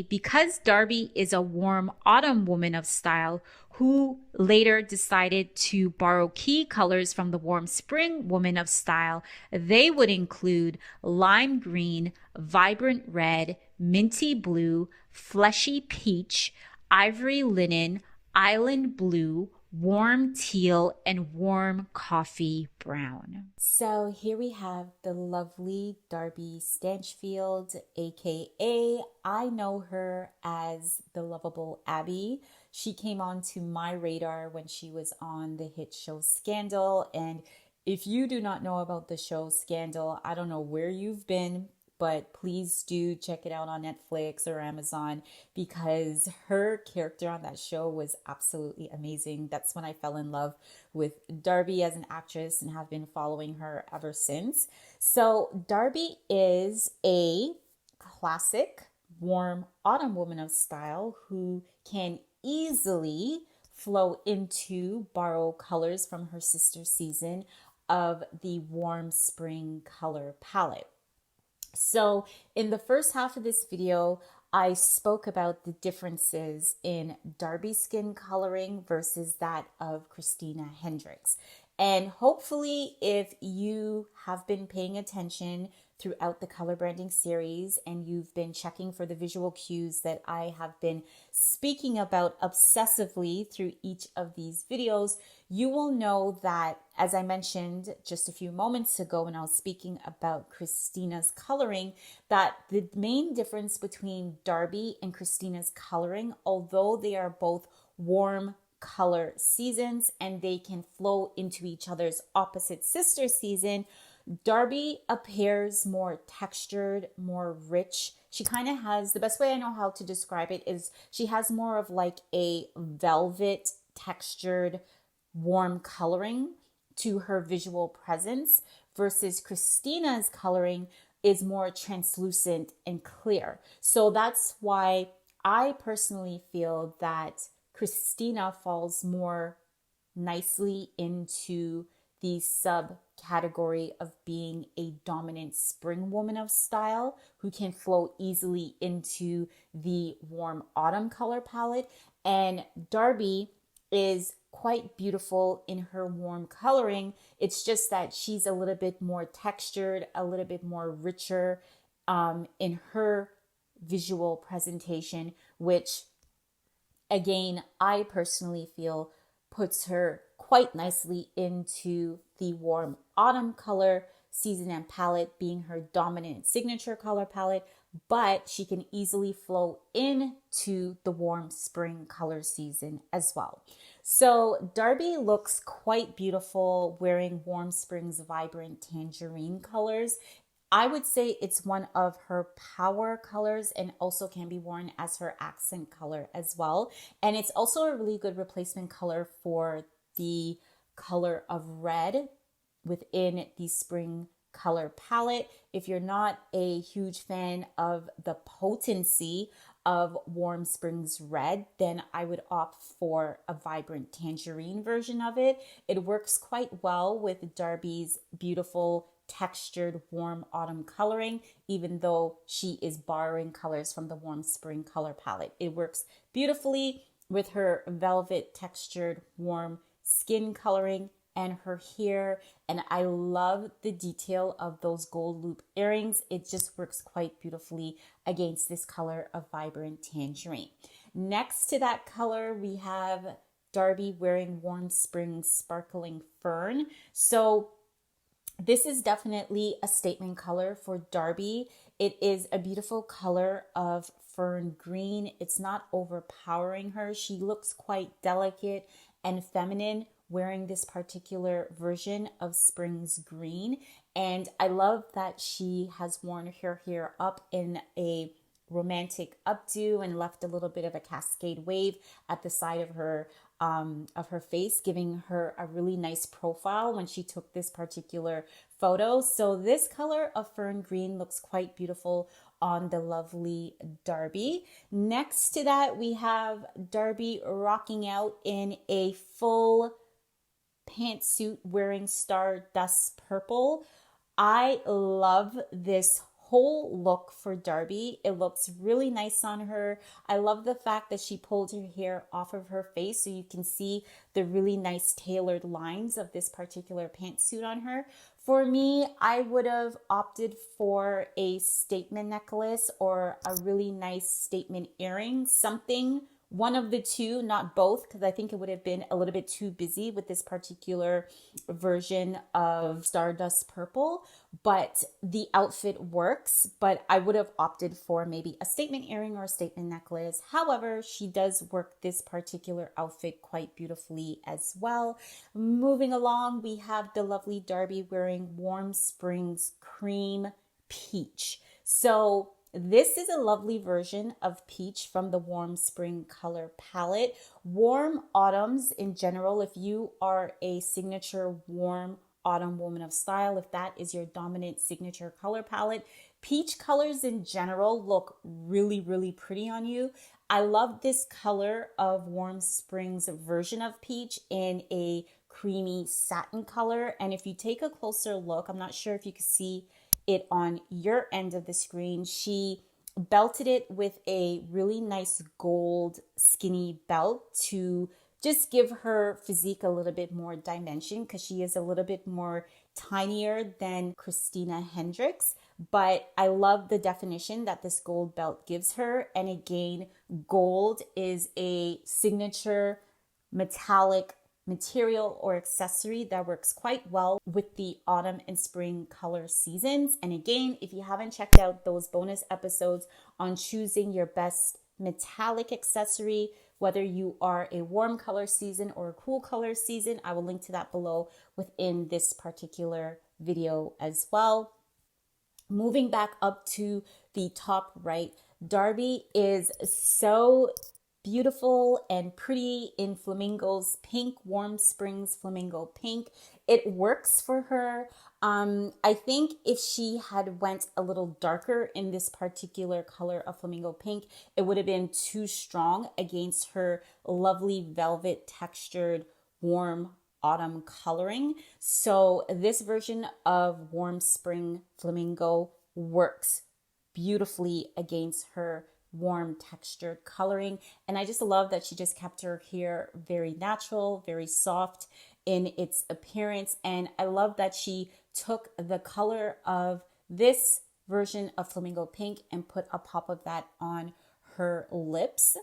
Because Darby is a warm autumn woman of style who later decided to borrow key colors from the warm spring woman of style, they would include lime green, vibrant red, minty blue, fleshy peach, ivory linen, island blue, warm teal, and warm coffee brown. So here we have the lovely Darby Stanchfield, aka I know her as the lovable Abby. She came onto my radar when she was on the hit show Scandal. And if you do not know about the show Scandal, I don't know where you've been, but please do check it out on Netflix or Amazon because her character on that show was absolutely amazing. That's when I fell in love with Darby as an actress and have been following her ever since. So Darby is a classic warm autumn woman of style who can easily flow into borrow colors from her sister season of the warm spring color palette. So in the first half of this video, I spoke about the differences in Darby's skin coloring versus that of Christina Hendricks. And hopefully, if you have been paying attention throughout the color branding series and you've been checking for the visual cues that I have been speaking about obsessively through each of these videos, you will know that, as I mentioned just a few moments ago when I was speaking about Christina's coloring, that the main difference between Darby and Christina's coloring, although they are both warm color seasons and they can flow into each other's opposite sister season, Darby appears more textured, more rich. She kind of has, the best way I know how to describe it is she has more of like a velvet textured warm coloring to her visual presence versus Christina's coloring is more translucent and clear. So that's why I personally feel that Christina falls more nicely into the subcategory of being a dominant spring woman of style who can flow easily into the warm autumn color palette. And Darby is quite beautiful in her warm coloring. It's just that she's a little bit more textured, a little bit more richer in her visual presentation, which again, I personally feel puts her quite nicely into the warm autumn color season and palette being her dominant signature color palette, but she can easily flow into the warm spring color season as well. So Darby looks quite beautiful wearing warm spring's vibrant tangerine colors. I would say it's one of her power colors and also can be worn as her accent color as well. And it's also a really good replacement color for the color of red within the spring color palette. If you're not a huge fan of the potency of Warm Springs Red, then I would opt for a vibrant tangerine version of it. It works quite well with Darby's beautiful textured warm autumn coloring, even though she is borrowing colors from the warm spring color palette. It works beautifully with her velvet textured warm skin coloring and her hair, and I love the detail of those gold loop earrings. It just works quite beautifully against this color of vibrant tangerine. Next to that color, we have Darby wearing Warm Spring Sparkling Fern. So this is definitely a statement color for Darby. It is a beautiful color of fern green. It's not overpowering her. She looks quite delicate and feminine wearing this particular version of Spring's Green. And I love that she has worn her hair up in a romantic updo and left a little bit of a cascade wave at the side of her face, giving her a really nice profile when she took this particular photo. So this color of fern green looks quite beautiful on the lovely Darby. Next to that, we have Darby rocking out in a full pantsuit wearing Stardust Purple. I love this whole look for Darby. It looks really nice on her. I love the fact that she pulled her hair off of her face so you can see the really nice tailored lines of this particular pantsuit on her. For me, I would have opted for a statement necklace or a really nice statement earring, something, one of the two, not both, because I think it would have been a little bit too busy with this particular version of Stardust Purple. But the outfit works, but I would have opted for maybe a statement earring or a statement necklace. However, she does work this particular outfit quite beautifully as well. Moving along, we have the lovely Darby wearing Warm Springs Cream Peach. So this is a lovely version of peach from the Warm Spring color palette. Warm autumns in general, if you are a signature warm autumn woman of style, if that is your dominant signature color palette, peach colors in general look really, really pretty on you. I love this color of Warm Springs version of peach in a creamy satin color. And if you take a closer look, I'm not sure if you can see it on your end of the screen, she belted it with a really nice gold skinny belt to just give her physique a little bit more dimension, because she is a little bit more tinier than Christina Hendricks. But I love the definition that this gold belt gives her. And again, gold is a signature metallic material or accessory that works quite well with the autumn and spring color seasons. And again, if you haven't checked out those bonus episodes on choosing your best metallic accessory, whether you are a warm color season or a cool color season, I will link to that below within this particular video as well. Moving back up to the top right, Darby is so beautiful and pretty in Flamingo's pink, Warm Springs Flamingo pink. It works for her. I think if she had went a little darker in this particular color of Flamingo pink, it would have been too strong against her lovely velvet textured warm autumn coloring. So this version of Warm Spring Flamingo works beautifully against her warm textured coloring. And I just love that she just kept her hair very natural, very soft in its appearance. And I love that she took the color of this version of Flamingo Pink and put a pop of that on her lips.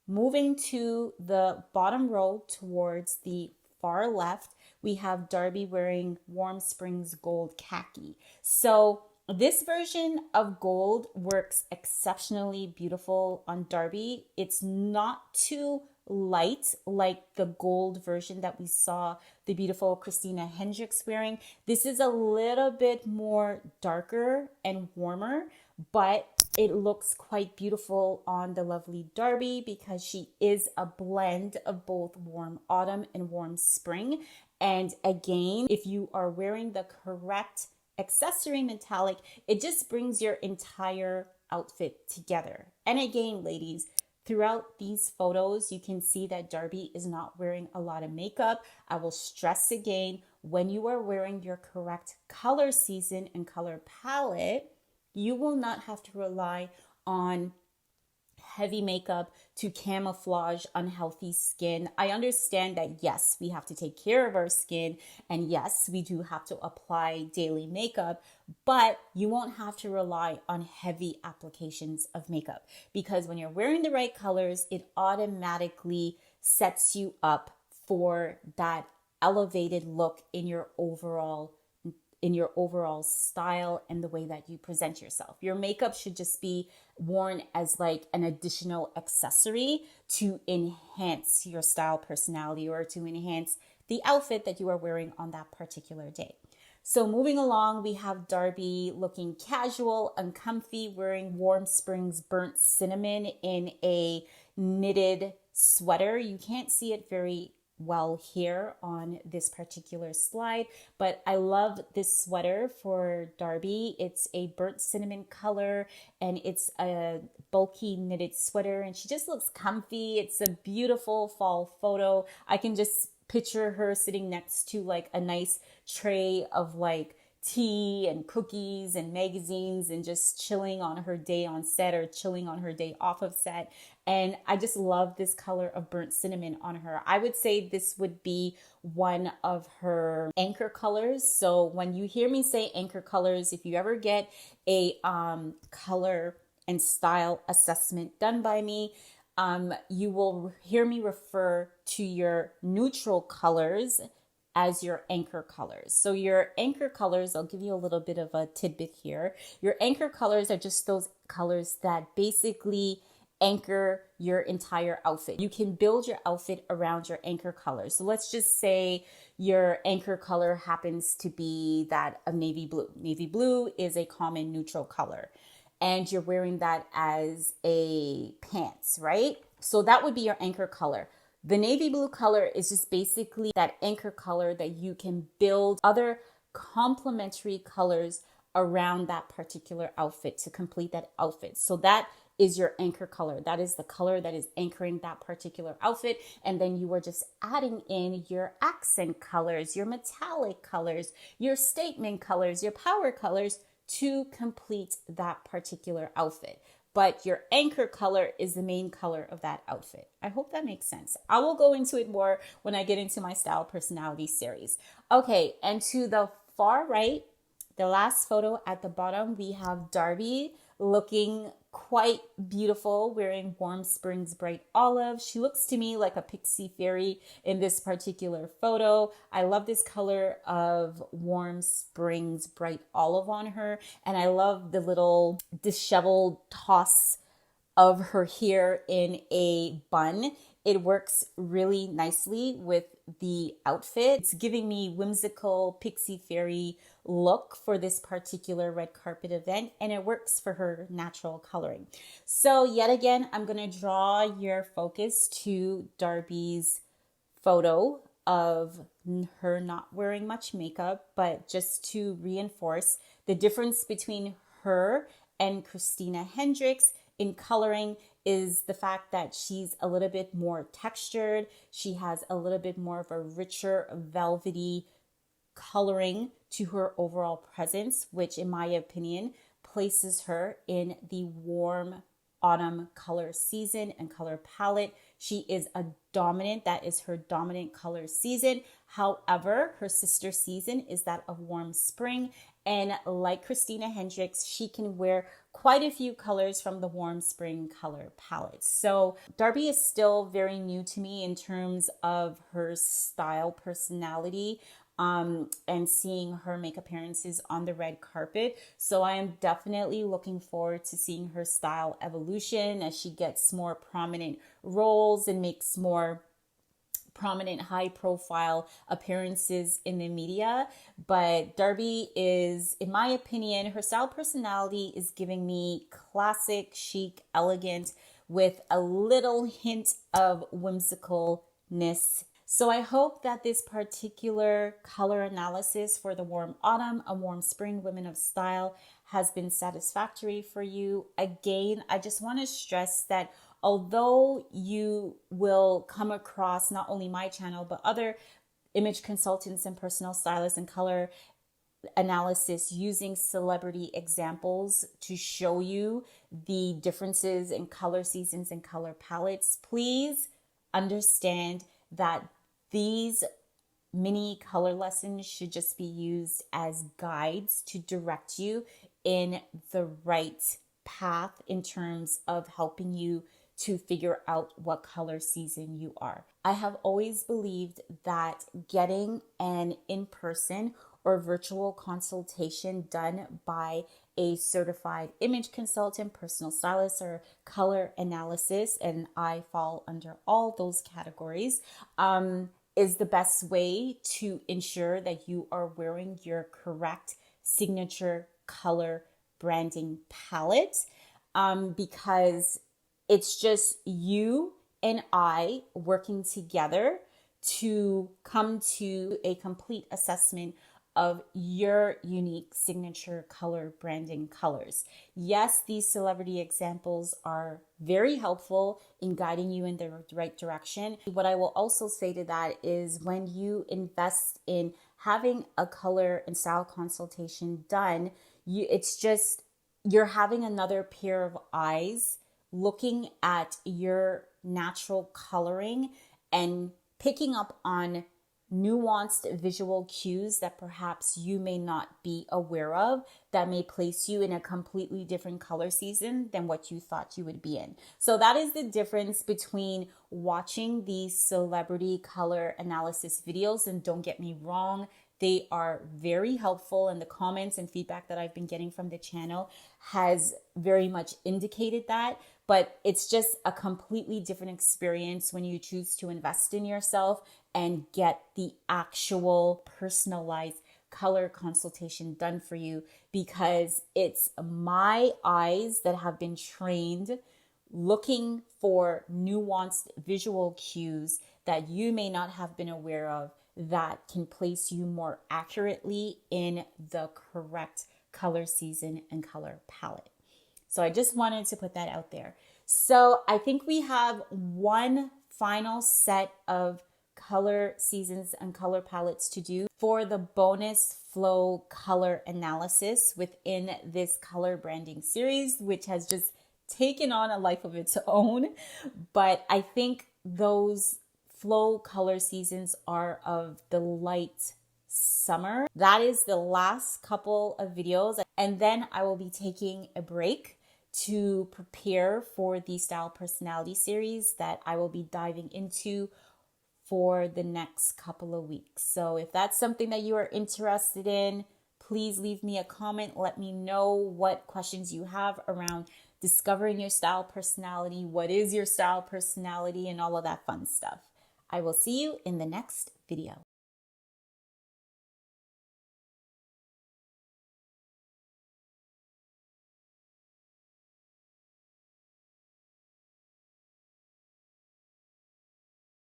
Moving to the bottom row towards the far left, we have Darby wearing Warm Springs Gold Khaki. So this version of gold works exceptionally beautiful on Darby. It's not too light like the gold version that we saw the beautiful Christina Hendricks wearing. This is a little bit more darker and warmer, but it looks quite beautiful on the lovely Darby because she is a blend of both warm autumn and warm spring. And again, if you are wearing the correct accessory metallic, it just brings your entire outfit together. And again, ladies, throughout these photos, you can see that Darby is not wearing a lot of makeup. I will stress again, when you are wearing your correct color season and color palette, you will not have to rely on heavy makeup to camouflage unhealthy skin. I understand that yes, we have to take care of our skin, and yes, we do have to apply daily makeup, but you won't have to rely on heavy applications of makeup, because when you're wearing the right colors, it automatically sets you up for that elevated look in your overall style and the way that you present yourself. Your makeup should just be worn as like an additional accessory to enhance your style personality or to enhance the outfit that you are wearing on that particular day. So moving along, we have Darby looking casual and comfy, wearing Warm Springs Burnt Cinnamon in a knitted sweater. You can't see it very well here on this particular slide, but I love this sweater for Darby. It's a burnt cinnamon color and it's a bulky knitted sweater, and she just looks comfy. It's a beautiful fall photo. I can just picture her sitting next to like a nice tray of like tea and cookies and magazines and just chilling on her day on set or chilling on her day off of set. And I just love this color of burnt cinnamon on her. I would say this would be one of her anchor colors. So when you hear me say anchor colors, if you ever get a color and style assessment done by me, you will hear me refer to your neutral colors as your anchor colors. So your anchor colors, I'll give you a little bit of a tidbit here. Your anchor colors are just those colors that basically anchor your entire outfit. You can build your outfit around your anchor colors. So let's just say your anchor color happens to be that of navy blue. Navy blue is a common neutral color, and you're wearing that as a pants, right? So that would be your anchor color. The navy blue color is just basically that anchor color that you can build other complementary colors around that particular outfit to complete that outfit. So that is your anchor color. That is the color that is anchoring that particular outfit. And then you are just adding in your accent colors, your metallic colors, your statement colors, your power colors to complete that particular outfit. But your anchor color is the main color of that outfit. I hope that makes sense. I will go into it more when I get into my style personality series. Okay, and to the far right, the last photo at the bottom, we have Darby looking quite beautiful, wearing Warm Springs Bright Olive. She looks to me like a pixie fairy in this particular photo. I love this color of Warm Springs Bright Olive on her. And I love the little disheveled toss of her hair in a bun. It works really nicely with the outfit. It's giving me whimsical pixie fairy look for this particular red carpet event, and it works for her natural coloring. So yet again, I'm going to draw your focus to Darby's photo of her not wearing much makeup, but just to reinforce the difference between her and Christina Hendricks in coloring is the fact that she's a little bit more textured. She has a little bit more of a richer, velvety coloring to her overall presence, which in my opinion places her in the warm autumn color season and color palette. She is a dominant, that is her dominant color season. However, her sister season is that of warm spring. And like Christina Hendricks, she can wear quite a few colors from the warm spring color palette. So Darby is still very new to me in terms of her style personality. And seeing her make appearances on the red carpet. So I am definitely looking forward to seeing her style evolution as she gets more prominent roles and makes more prominent high profile appearances in the media. But Darby is, in my opinion, her style personality is giving me classic, chic, elegant with a little hint of whimsicalness. So I hope that this particular color analysis for the warm autumn, a warm spring women of style has been satisfactory for you. Again, I just want to stress that although you will come across not only my channel, but other image consultants and personal stylists and color analysis using celebrity examples to show you the differences in color seasons and color palettes, please understand that these mini color lessons should just be used as guides to direct you in the right path in terms of helping you to figure out what color season you are. I have always believed that getting an in-person or virtual consultation done by a certified image consultant, personal stylist, or color analysis, and I fall under all those categories, is the best way to ensure that you are wearing your correct signature color branding palette, because it's just you and I working together to come to a complete assessment of your unique signature color branding colors. Yes, these celebrity examples are very helpful in guiding you in the right direction. What I will also say to that is when you invest in having a color and style consultation done, you're having another pair of eyes looking at your natural coloring and picking up on nuanced visual cues that perhaps you may not be aware of that may place you in a completely different color season than what you thought you would be in. So that is the difference between watching these celebrity color analysis videos, and don't get me wrong, they are very helpful, and the comments and feedback that I've been getting from the channel has very much indicated that. But it's just a completely different experience when you choose to invest in yourself and get the actual personalized color consultation done for you, because it's my eyes that have been trained looking for nuanced visual cues that you may not have been aware of that can place you more accurately in the correct color season and color palette. So I just wanted to put that out there. So I think we have one final set of color seasons and color palettes to do for the bonus flow color analysis within this color branding series, which has just taken on a life of its own. But I think those flow color seasons are of the light summer. That is the last couple of videos, and then I will be taking a break to prepare for the style personality series that I will be diving into for the next couple of weeks. So if that's something that you are interested in, please leave me a comment. Let me know what questions you have around discovering your style personality, what is your style personality, and all of that fun stuff. I will see you in the next video.